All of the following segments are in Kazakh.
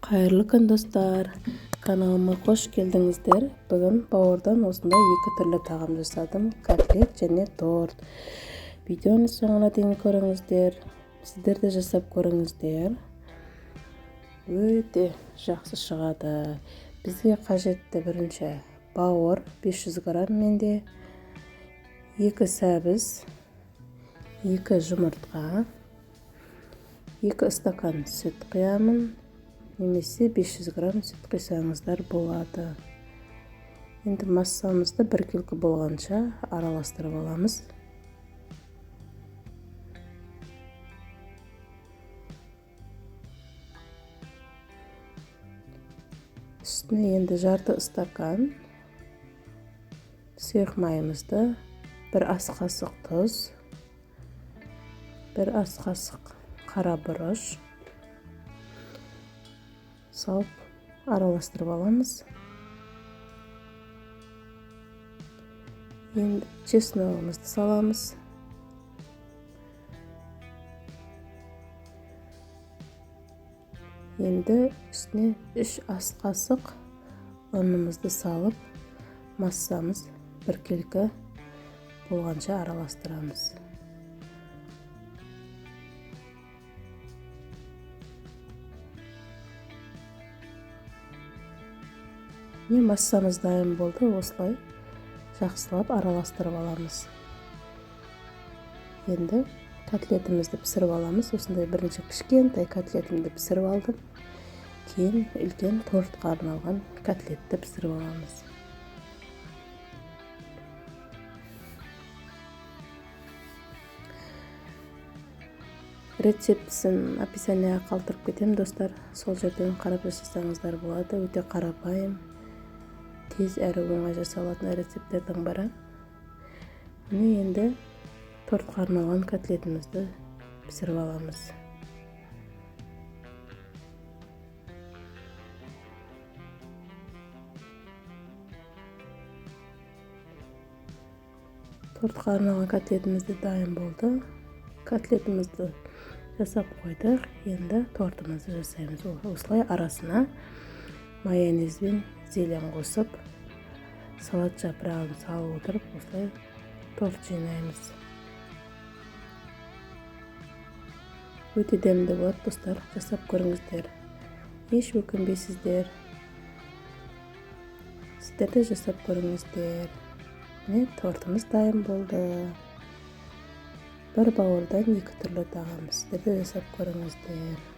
Қайырлы күн достар, каналыма қош келдіңіздер. Бүгін бауырдан осындай екі түрлі тағам жасадым, котлет және торт. Видеоны соңына дейін көріңіздер, сіздер де жасап көріңіздер. Өте жақсы шығады. Бізге қажетті бірінші бауыр 500 грамм менде, 2 сәбіз, 2 жұмыртқа, 2 стакан сүт құямын, немесе 500 грамм сүт құйсаңыздар болады. Енді массамызды біркелкі болғанша араластырып аламыз. Үстіне енді жарты стакан сұйық майымызды, 1 ас қасық тұз, 1 ас қасық қара бұрыш салып араластырып аламыз. Енді чесногымызды саламыз. Енді үстіне 3 ас қасық ұнымызды салып, массамыз біркелкі болғанша араластырамыз. Массамыз дайын болды, осылай жақсылап араластырып аламыз. Енді котлетімізді пісіріп аламыз. Осындай бірінші кішкентай котлетімді пісіріп алдым. Кейін үлкен тортқа арналған котлетті пісіріп аламыз. Рецептісін описанияға қалдырып кетемін достар. Сол жерден қарап жасасаңыздар болады. Өте қарапайым, тез әрі оңай жасалатын рецепттердің бірі. Міне енді тортқа арналған котлетімізді пісіріп аламыз. Тортқа арналған котлетімізді дайын болды. Котлетімізді жасап қойдық. Енді тортымызды жасаймыз. Осылай арасына майонез бен зелень қосып, салат жапырағын салып отырып, осылай торт жинаймыз. Өте дәмді болады достар, жасап көріңіздер. Еш өкінбейсіздер. Сіздер де жасап көріңіздер. Міне тортымыз дайын болды. Бір бауырдан екі түрлі тағам. Сіздер де жасап көріңіздер.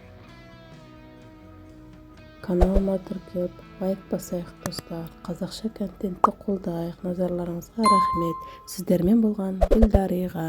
Каналыма тіркеліп, лайк басайық достар. Қазақша контентті қолдайық. Назарларыңызға рахмет. Сіздермен болған Гүлдариға.